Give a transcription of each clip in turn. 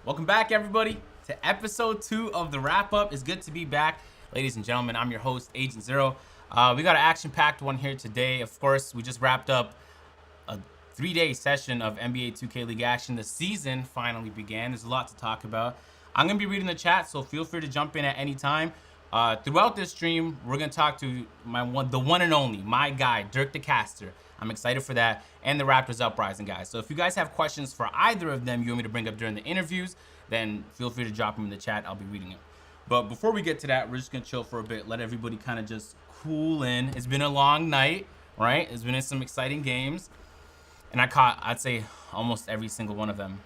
Welcome back, everybody, to episode 2 of the wrap-up. It's good to be back, ladies and gentlemen. I'm your host, Agent Zero. We got an action-packed one here today. Of course, we just wrapped up a 3-day session of NBA 2K League action. The season finally began. There's a lot to talk about. I'm going to be reading the chat, so feel free to jump in at any time. Throughout this stream, we're going to talk to the one and only, my guy, Dirk the Caster. I'm excited for that, and the Raptors Uprising guys. So if you guys have questions for either of them you want me to bring up during the interviews, then feel free to drop them in the chat. I'll be reading it. But before we get to that, we're just going to chill for a bit, let everybody kind of just cool in. It's been a long night, right? It's been some exciting games, and I caught, I'd say, almost every single one of them.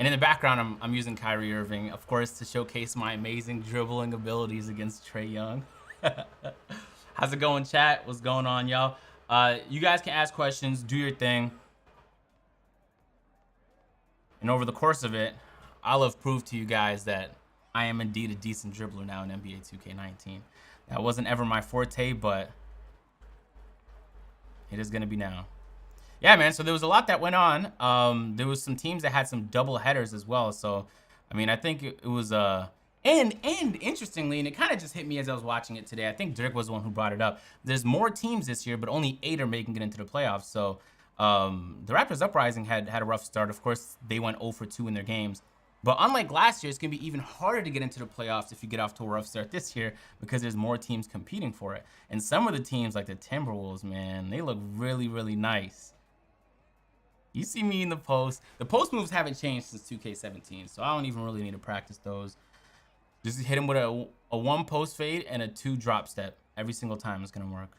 And in the background, I'm using Kyrie Irving, of course, to showcase my amazing dribbling abilities against Trae Young. How's it going, chat? What's going on, y'all? You guys can ask questions, do your thing. And over the course of it, I'll have proved to you guys that I am indeed a decent dribbler now in NBA 2K19. That wasn't ever my forte, but it is going to be now. Yeah, man, so there was a lot that went on. There was some teams that had some double headers as well. So, I mean, I think it was... And interestingly, and it kind of just hit me as I was watching it today, I think Dirk was the one who brought it up. There's more teams this year, but only 8 are making it into the playoffs. So the Raptors Uprising had a rough start. Of course, they went 0 for 2 in their games. But unlike last year, it's going to be even harder to get into the playoffs if you get off to a rough start this year because there's more teams competing for it. And some of the teams, like the Timberwolves, man, they look really, really nice. You see me in the post. The post moves haven't changed since 2K17, so I don't even really need to practice those. Just hit him with a 1 post fade and a 2 drop step. Every single time it's going to work.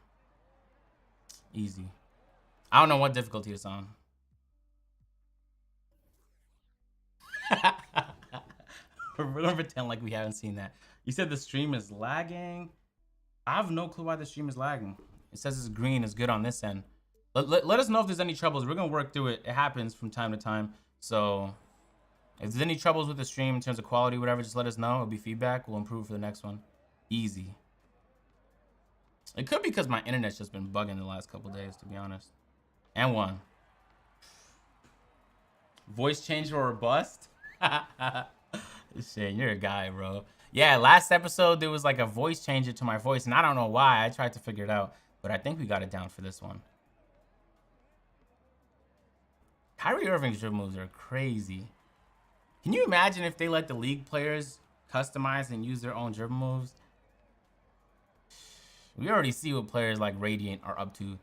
Easy. I don't know what difficulty it's on. We're going to pretend like we haven't seen that. You said the stream is lagging. I have no clue why the stream is lagging. It says it's green. It's good on this end. Let us know if there's any troubles. We're going to work through it. It happens from time to time. So... if there's any troubles with the stream in terms of quality, whatever, just let us know. It'll be feedback. We'll improve for the next one. Easy. It could be because my internet's just been bugging the last couple days, to be honest. And one. Voice changer or bust? Shit, you're a guy, bro. Yeah, last episode, there was like a voice changer to my voice, and I don't know why. I tried to figure it out, but I think we got it down for this one. Kyrie Irving's dribble moves are crazy. Can you imagine if they let the league players customize and use their own dribble moves? We already see what players like Radiant are up to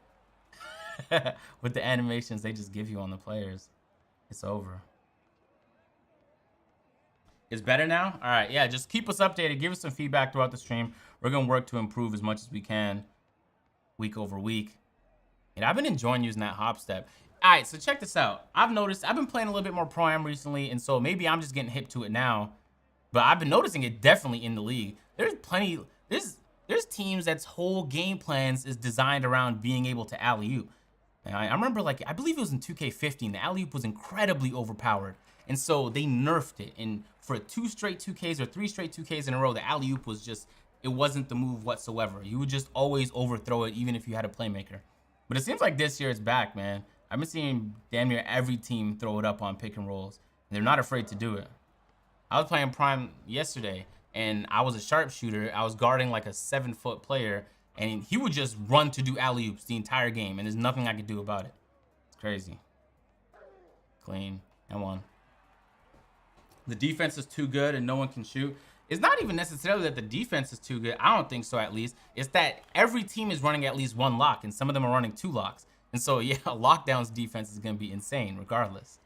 with the animations they just give you on the players. It's over. It's better now? All right, yeah, just keep us updated. Give us some feedback throughout the stream. We're going to work to improve as much as we can week over week. And I've been enjoying using that hop step. All right, so check this out. I've noticed I've been playing a little bit more Pro-Am recently, and so maybe I'm just getting hip to it now. But I've been noticing it definitely in the league. There's plenty, there's teams that's whole game plans is designed around being able to alley-oop. I remember, like, I believe it was in 2K15, the alley-oop was incredibly overpowered. And so they nerfed it. And for 2 straight 2Ks or 3 straight 2Ks in a row, the alley-oop was just, it wasn't the move whatsoever. You would just always overthrow it, even if you had a playmaker. But it seems like this year it's back, man. I've been seeing damn near every team throw it up on pick and rolls. And they're not afraid to do it. I was playing Prime yesterday, and I was a sharpshooter. I was guarding like a 7-foot player, and he would just run to do alley-oops the entire game, and there's nothing I could do about it. It's crazy. Clean. And 1. The defense is too good, and no one can shoot. It's not even necessarily that the defense is too good. I don't think so, at least. It's that every team is running at least 1 lock, and some of them are running 2 locks. And so, yeah, Lockdown's defense is going to be insane regardless.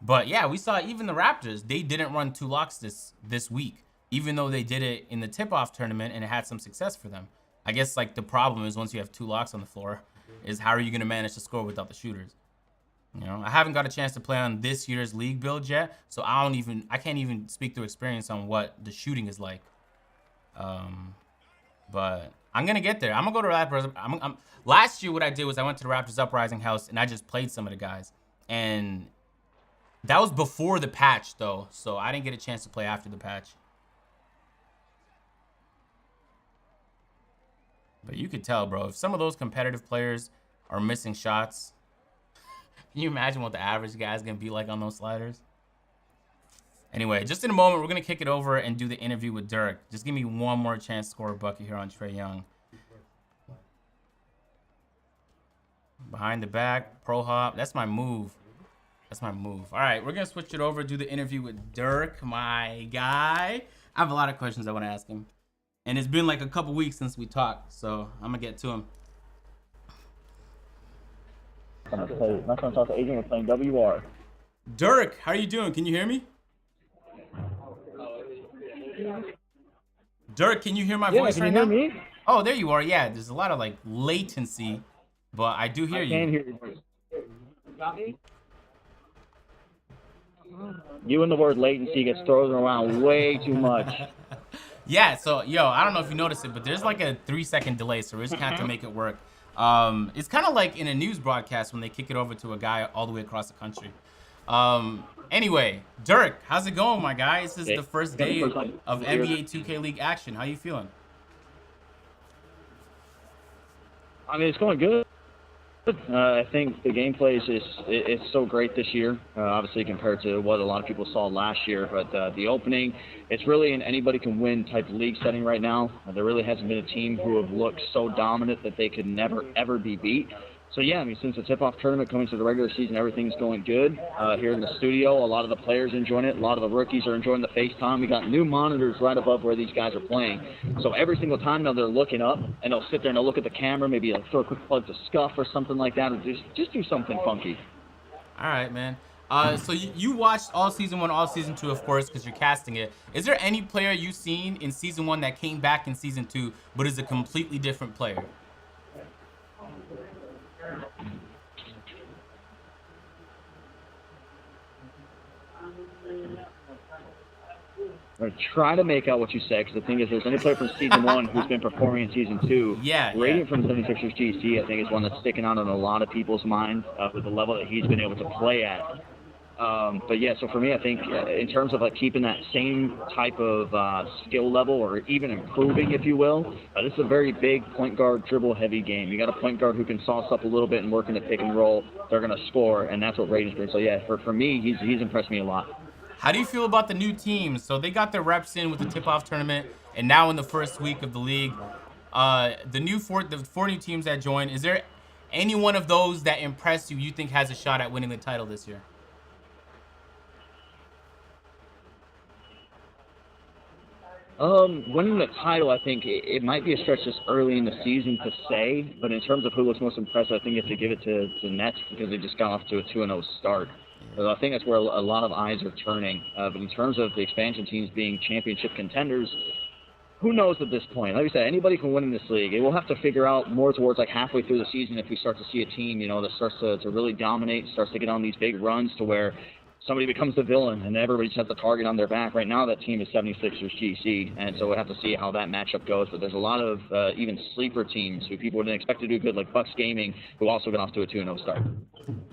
But, yeah, we saw even the Raptors, they didn't run 2 locks this week, even though they did it in the tip-off tournament and it had some success for them. I guess, like, the problem is once you have 2 locks on the floor is how are you going to manage to score without the shooters? You know, I haven't got a chance to play on this year's league build yet, so I can't even speak through experience on what the shooting is like. But I'm gonna get there. I'm gonna go to Raptors. Last year, what I did was I went to the Raptors Uprising house and I just played some of the guys, and that was before the patch though, so I didn't get a chance to play after the patch. But you could tell, bro, if some of those competitive players are missing shots, can you imagine what the average guy's gonna be like on those sliders? Anyway, just in a moment, we're going to kick it over and do the interview with Dirk. Just give me one more chance to score a bucket here on Trae Young. Behind the back, pro hop. That's my move. That's my move. All right, we're going to switch it over, do the interview with Dirk, my guy. I have a lot of questions I want to ask him. And it's been like a couple weeks since we talked, so I'm going to get to him. I'm not going to talk to Adrian. We're playing WR. Dirk, how are you doing? Can you hear me? Dirk, can you hear my voice right now? Can you hear me? Oh, there you are. Yeah, there's a lot of like latency, but I do hear you. I can hear you. Got me? You and the word latency gets thrown around way too much. Yeah, so yo, I don't know if you noticed it, but there's like a 3-second delay, so we're just gonna have to make it work. It's kind of like in a news broadcast when they kick it over to a guy all the way across the country. Anyway, Dirk, how's it going, my guy? This is the first day of NBA 2K League action. How you feeling? I mean, it's going good. I think the gameplay it's so great this year, obviously compared to what a lot of people saw last year. But the opening, it's really an anybody can win type league setting right now. There really hasn't been a team who have looked so dominant that they could never ever be beat. So yeah, I mean, since the tip-off tournament coming to the regular season, everything's going good here in the studio. A lot of the players are enjoying it. A lot of the rookies are enjoying the FaceTime. We got new monitors right above where these guys are playing. So every single time now they're looking up, and they'll sit there and they'll look at the camera, maybe like throw a quick plug to Scuff or something like that, or just do something funky. All right, man. So you watched all season 1, all season 2, of course, because you're casting it. Is there any player you've seen in season 1 that came back in season 2, but is a completely different player? Or try to make out what you said, because the thing is, there's any player from Season 1 who's been performing in Season 2. Radiant from 76ers GC, I think, is one that's sticking out in a lot of people's minds with the level that he's been able to play at. But yeah, so for me, I think in terms of like keeping that same type of skill level, or even improving, if you will, this is a very big point guard dribble heavy game. You got a point guard who can sauce up a little bit and work in the pick and roll. They're going to score, and that's what Radiant's brings. So yeah, for me, he's impressed me a lot. How do you feel about the new teams? So they got their reps in with the tip-off tournament, and now in the first week of the league, the 4 new teams that joined, is there any one of those that impressed you think has a shot at winning the title this year? Winning the title, I think it might be a stretch this early in the season to say, but in terms of who looks most impressive, I think you have to give it to Nets, because they just got off to a 2-0 start. So I think that's where a lot of eyes are turning. But in terms of the expansion teams being championship contenders, who knows at this point? Like I said, anybody can win in this league. We'll have to figure out more towards like halfway through the season if we start to see a team, that starts to really dominate, starts to get on these big runs to where somebody becomes the villain and everybody just has the target on their back. Right now, that team is 76ers GC, and so we'll have to see how that matchup goes. But there's a lot of even sleeper teams who people didn't expect to do good, like Bucks Gaming, who also got off to a 2-0 start.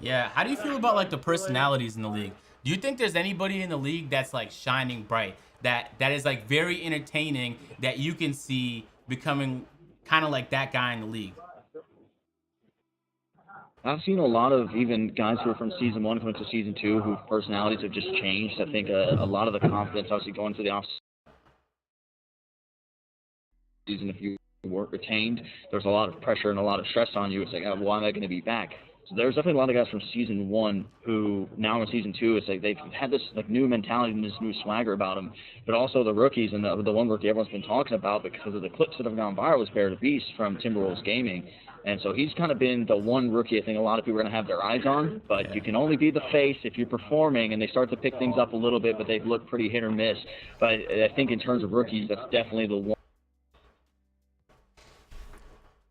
Yeah, how do you feel about like the personalities in the league? Do you think there's anybody in the league that's like shining bright, that is like very entertaining, that you can see becoming kind of like that guy in the league? I've seen a lot of even guys who are from Season 1 coming to Season 2 whose personalities have just changed. I think a lot of the confidence, obviously, going to the off season, if you weren't retained, there's a lot of pressure and a lot of stress on you. It's like, why am I going to be back? So there's definitely a lot of guys from Season 1 who now in Season 2, it's like they've had this like new mentality and this new swagger about them. But also the rookies, and the one rookie everyone's been talking about because of the clips that have gone viral is Bear the Beast from Timberwolves Gaming. And so he's kind of been the one rookie I think a lot of people are going to have their eyes on. But you can only be the face if you're performing, and they start to pick things up a little bit, but they've looked pretty hit or miss. But I think in terms of rookies, that's definitely the one.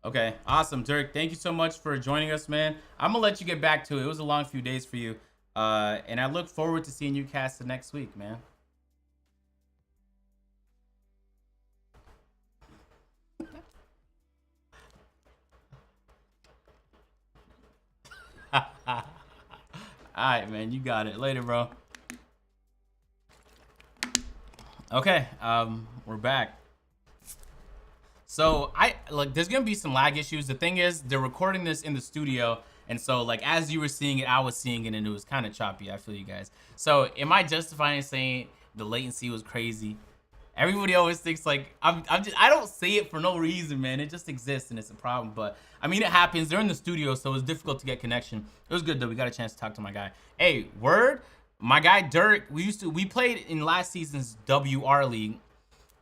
Okay, awesome, Dirk. Thank you so much for joining us, man. I'm going to let you get back to it. It was a long few days for you. And I look forward to seeing you cast the next week, man. All right, man, you got it. Later, bro. Okay, we're back. So there's gonna be some lag issues. The thing is, they're recording this in the studio, And so, like, as you were seeing it, I was seeing it, and it was kind of choppy. I feel you guys. So, am I justifying saying the latency was crazy? Everybody always thinks like I don't say it for no reason, man. It just exists and it's a problem. But I mean, it happens. They're in the studio, so it's difficult to get connection. It was good though. We got a chance to talk to my guy. Hey, word, my guy Dirk. We played in last season's WR League,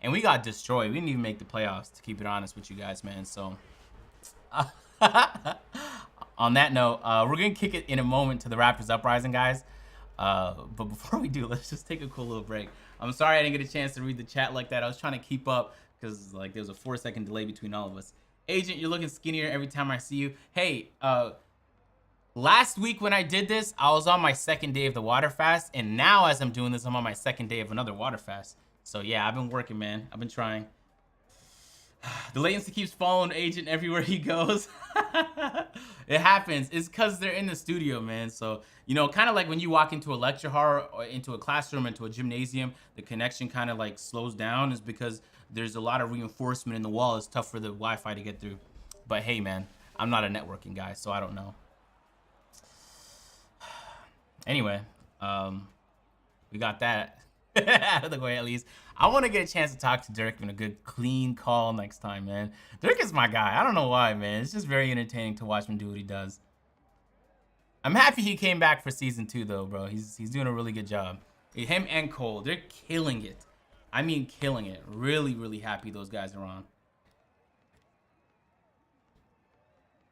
and we got destroyed. We didn't even make the playoffs, to keep it honest with you guys, man. So on that note, we're gonna kick it in a moment to the Raptors Uprising, guys. But before we do, let's just take a cool little break. I'm sorry I didn't get a chance to read the chat like that. I was trying to keep up because like there was a 4-second delay between all of us. Agent, you're looking skinnier every time I see you. Hey, last week when I did this, I was on my 2nd day of the water fast, and now as I'm doing this, I'm on my 2nd day of another water fast. So yeah, I've been working, man. I've been trying. The latency keeps following Agent everywhere he goes. It happens. It's because they're in the studio, man. So, you know, kind of like when you walk into a lecture hall or into a classroom, into a gymnasium, the connection kind of like slows down is because there's a lot of reinforcement in the wall. It's tough for the Wi-Fi to get through. But hey, man, I'm not a networking guy, so I don't know. Anyway, we got that out of the way at least. I want to get a chance to talk to Dirk in a good, clean call next time, man. Dirk is my guy. I don't know why, man. It's just very entertaining to watch him do what he does. I'm happy he came back for season 2, though, bro. He's doing a really good job. Him and Cole, they're killing it. I mean, killing it. Really, really happy those guys are on.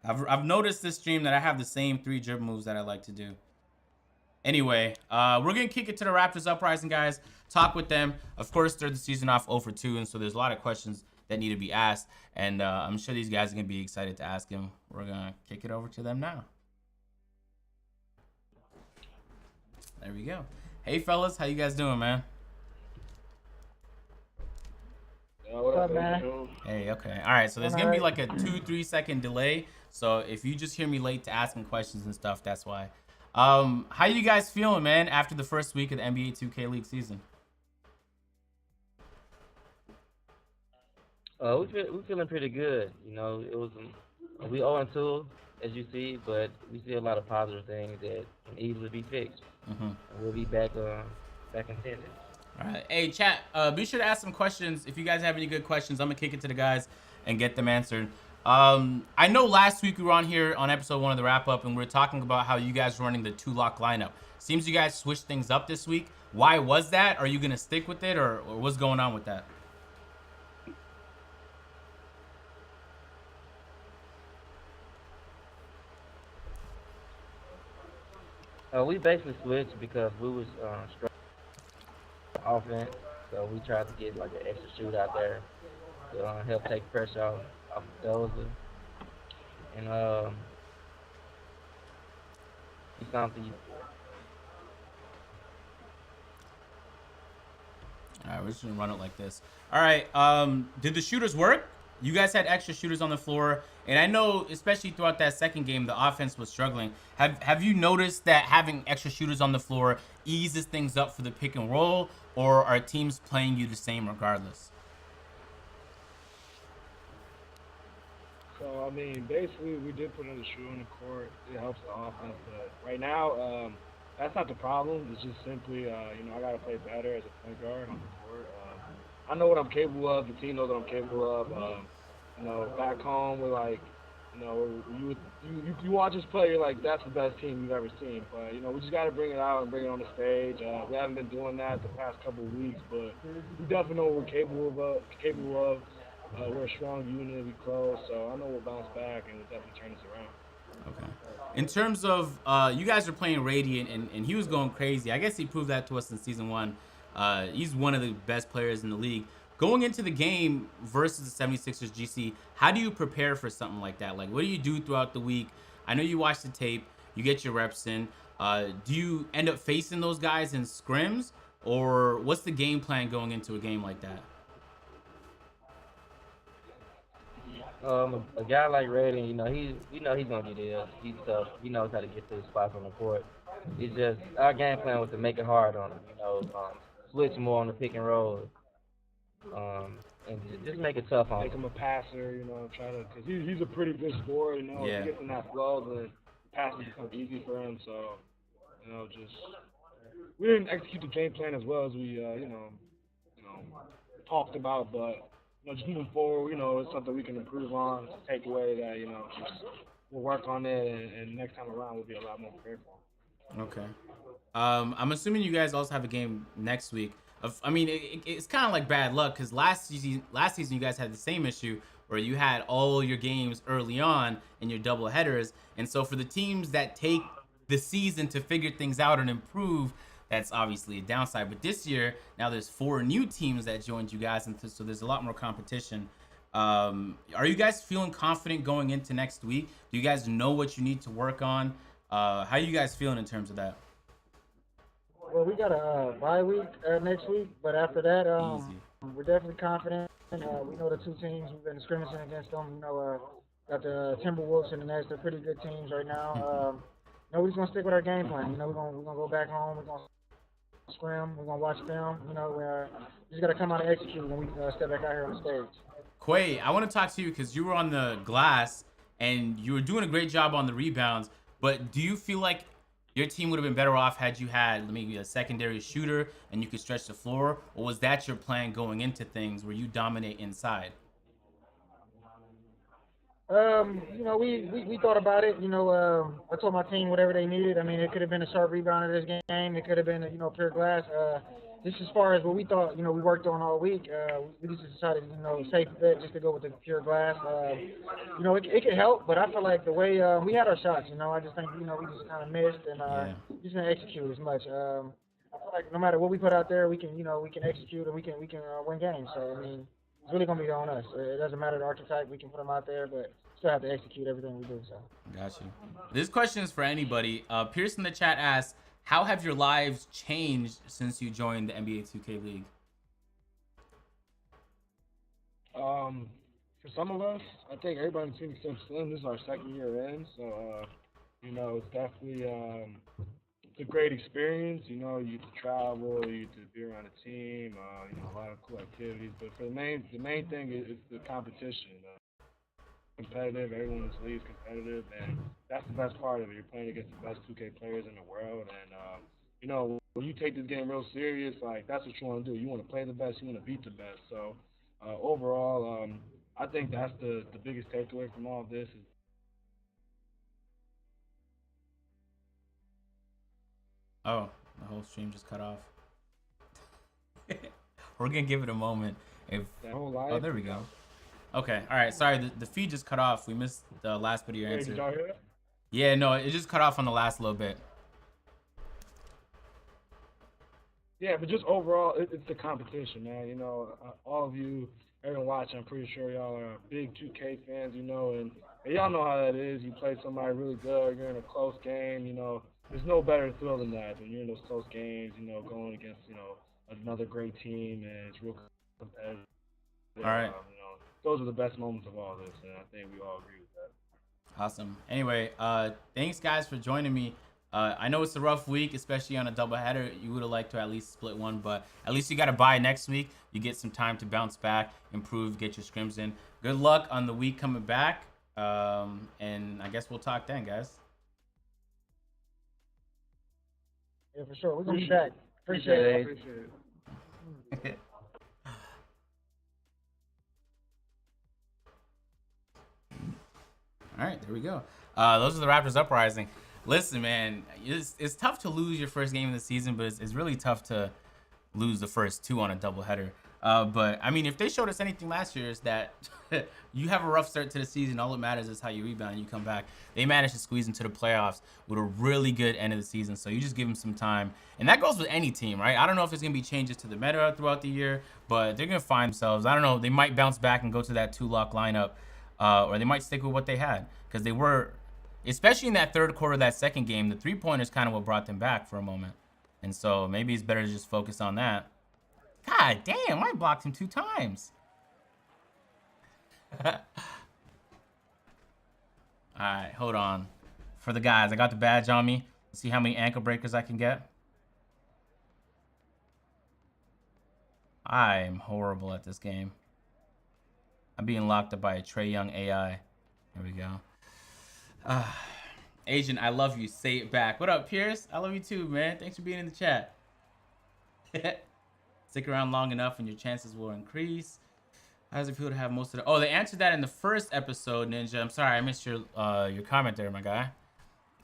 I've noticed this stream that I have the same 3 dribble moves that I like to do. Anyway, we're going to kick it to the Raptors Uprising, guys. Talk with them. Of course, they're the season off 0 for 2, and so there's a lot of questions that need to be asked. And I'm sure these guys are going to be excited to ask him. We're going to kick it over to them now. There we go. Hey, fellas. How you guys doing, man? What up, man? Hey, okay. All right, so there's going to be like a 2-3 second delay. So if you just hear me late to asking questions and stuff, that's why. How you guys feeling, man, after the first week of the NBA 2K League season? We feeling pretty good. You know, it was we 0-2 as you see, but we see a lot of positive things that can easily be fixed. And we'll be back in tennis. All right, hey chat, be sure to ask some questions. If you guys have any good questions, I'm gonna kick it to the guys and get them answered. I know last week we were on here on episode 1 of the wrap up, and we were talking about how you guys were running the 2-lock lineup. Seems you guys switched things up this week. Why was that? Are you gonna stick with it, or what's going on with that? We basically switched because we was struggling offense, so we tried to get like an extra shoot out there to help take pressure off Dozer. And it's something. All right, we're just gonna run it like this. All right, did the shooters work? You guys had extra shooters on the floor, and I know, especially throughout that second game, the offense was struggling. Have you noticed that having extra shooters on the floor eases things up for the pick and roll, or are teams playing you the same regardless? So, I mean, basically, we did put another shooter on the court. It helps the offense, but right now, that's not the problem. It's just simply, you know, I got to play better as a point guard on the court. I know what I'm capable of. The team knows what I'm capable of. You know, back home, we're like, you know, you watch us play, you're like, that's the best team you've ever seen. But, you know, we just got to bring it out and bring it on the stage. We haven't been doing that the past couple of weeks, but we definitely know what we're capable of. We're a strong unit, we close, so I know we'll bounce back and we'll definitely turn this around. Okay. In terms of, you guys are playing Radiant, and he was going crazy. I guess he proved that to us in Season 1. He's one of the best players in the league. Going into the game versus the 76ers GC, how do you prepare for something like that? Like, what do you do throughout the week? I know you watch the tape, you get your reps in. Do you end up facing those guys in scrims, or what's the game plan going into a game like that? A guy like Redden, you know, he's gonna get there. He's tough. He knows how to get to his spots on the court. It's just our game plan was to make it hard on him. You know, switch more on the pick and roll, and just make it tough on him. Make him a passer, you know, try to, because he's a pretty good scorer, you know. Yeah. If he gets in that flow, then passes become easy for him. So, just we didn't execute the game plan as well as we, you know, talked about. But just moving forward, it's something we can improve on. It's a takeaway that just we'll work on it, and next time around we'll be a lot more prepared for. Okay. I'm assuming you guys also have a game next week. I mean, it's kind of like bad luck because last season you guys had the same issue where you had all your games early on in your double headers, and so for the teams that take the season to figure things out and improve, that's obviously a downside. But this year, now there's 4 new teams that joined you guys, and so there's a lot more competition. Are you guys feeling confident going into next week? Do you guys know what you need to work on? How are you guys feeling in terms of that? Well, we got a bye week next week, but after that, we're definitely confident. We know the 2 teams we've been scrimmaging against them. Got the Timberwolves and the Nets. They're pretty good teams right now. We're just gonna stick with our game plan. We're gonna go back home. We're gonna scrim. We're gonna watch film. We just gotta come out and execute when we step back out here on the stage. Quay, I want to talk to you because you were on the glass and you were doing a great job on the rebounds. But do you feel like your team would have been better off had you had maybe a secondary shooter and you could stretch the floor, or was that your plan going into things where you dominate inside? We thought about it. I told my team whatever they needed. I mean, it could have been a sharp rebound of this game. It could have been, pure glass. Just as far as what we thought, we worked on all week. We just decided, safe bet just to go with the pure glass. It could help, but I feel like the way we had our shots, I just think, we just kind of missed and just didn't execute as much. I feel like no matter what we put out there, we can execute and we can win games. So I mean, it's really gonna be on us. It doesn't matter the archetype; we can put them out there, but still have to execute everything we do. So. Got you. This question is for anybody. Pierce in the chat asks, how have your lives changed since you joined the NBA 2K League? For some of us, I think everybody in the team except Slim, this is our second year in, so it's definitely it's a great experience. You get to travel, you get to be around a team, a lot of cool activities. But for the main thing is the competition. Competitive, everyone in this league is competitive, and that's the best part of it. You're playing against the best 2K players in the world, and when you take this game real serious, like that's what you want to do. You want to play the best, you want to beat the best. So overall, I think that's the biggest takeaway from all of this. Oh, the whole stream just cut off. We're gonna give it a moment. Oh, there we go. Okay, all right. Sorry, the feed just cut off. We missed the last bit of your answer. Did y'all hear that? Yeah, no, it just cut off on the last little bit. Yeah, but just overall, it's the competition, man. All of you, everyone watching, I'm pretty sure y'all are big 2K fans, and y'all know how that is. You play somebody really good, you're in a close game, there's no better thrill than that when you're in those close games, going against, another great team, and it's real competitive. All right. Those are the best moments of all this, and I think we all agree with that. Awesome. Anyway, thanks guys for joining me. I know it's a rough week, especially on a doubleheader. You would have liked to at least split one, but at least you got to bye next week. You get some time to bounce back, improve, get your scrims in. Good luck on the week coming back, and I guess we'll talk then, guys. Yeah, for sure. We're gonna be back. Appreciate it. Appreciate it. All right, there we go. Those are the Raptors Uprising. Listen, man, it's tough to lose your first game of the season, but it's really tough to lose the first 2 on a doubleheader. But I mean, if they showed us anything last year, is that you have a rough start to the season. All that matters is how you rebound and you come back. They managed to squeeze into the playoffs with a really good end of the season. So you just give them some time. And that goes with any team, right? I don't know if there's going to be changes to the meta throughout the year, but they're going to find themselves. I don't know. They might bounce back and go to that 2-lock lineup, or they might stick with what they had, because they were, especially in that third quarter of that second game, the three-pointers kind of what brought them back for a moment. And so maybe it's better to just focus on that. God damn, I blocked him 2 times. All right, hold on. For the guys, I got the badge on me. Let's see how many ankle breakers I can get. I'm horrible at this game. I'm being locked up by a Trae Young AI. Here we go. Agent, I love you. Say it back. What up, Pierce? I love you too, man. Thanks for being in the chat. Stick around long enough and your chances will increase. How does it feel to have most of the... Oh, they answered that in the first episode, Ninja. I'm sorry, I missed your comment there, my guy.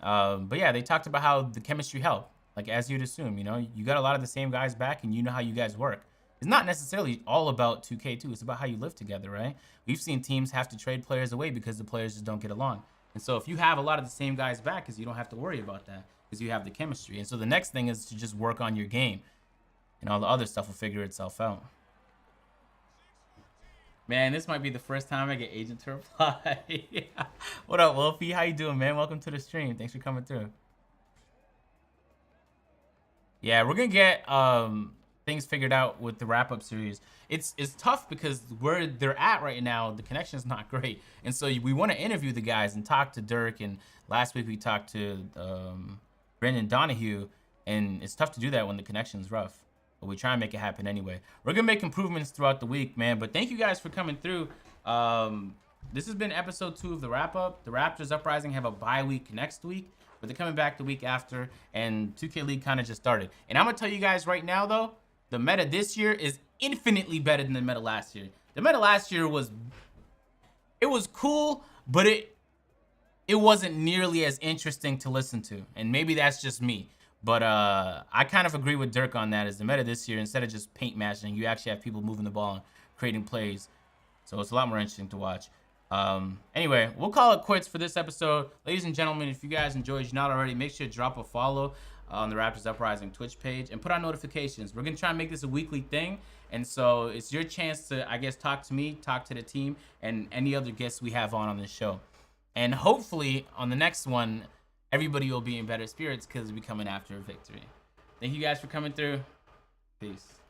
But yeah, they talked about how the chemistry helped. Like, as you'd assume, you know, you got a lot of the same guys back and you know how you guys work. It's not necessarily all about 2K2. It's about how you live together, right? We've seen teams have to trade players away because the players just don't get along. And so if you have a lot of the same guys back, because you don't have to worry about that, because you have the chemistry. And so the next thing is to just work on your game. And all the other stuff will figure itself out. Man, this might be the first time I get Agent to reply. What up, Wolfie? How you doing, man? Welcome to the stream. Thanks for coming through. Yeah, we're going to get things figured out with the wrap-up series. It's tough because where they're at right now, the connection's not great. And so we want to interview the guys and talk to Dirk. And last week we talked to Brendan Donahue. And it's tough to do that when the connection's rough. But we try and make it happen anyway. We're going to make improvements throughout the week, man. But thank you guys for coming through. This has been episode 2 of the wrap-up. The Raptors Uprising have a bye week next week. But they're coming back the week after. And 2K League kind of just started. And I'm going to tell you guys right now, though, the meta this year is infinitely better than the meta last year. The meta last year was cool, but it wasn't nearly as interesting to listen to. And maybe that's just me. But I kind of agree with Dirk on that. Is the meta this year, instead of just paint matching, you actually have people moving the ball and creating plays. So it's a lot more interesting to watch. Anyway, we'll call it quits for this episode. Ladies and gentlemen, if you guys enjoyed, if you're not already, make sure to drop a follow on the Raptors Uprising Twitch page and put on notifications. We're going to try and make this a weekly thing. And so it's your chance to, I guess, talk to me, talk to the team, and any other guests we have on this show. And hopefully on the next one, everybody will be in better spirits because we'll be coming after a victory. Thank you guys for coming through. Peace.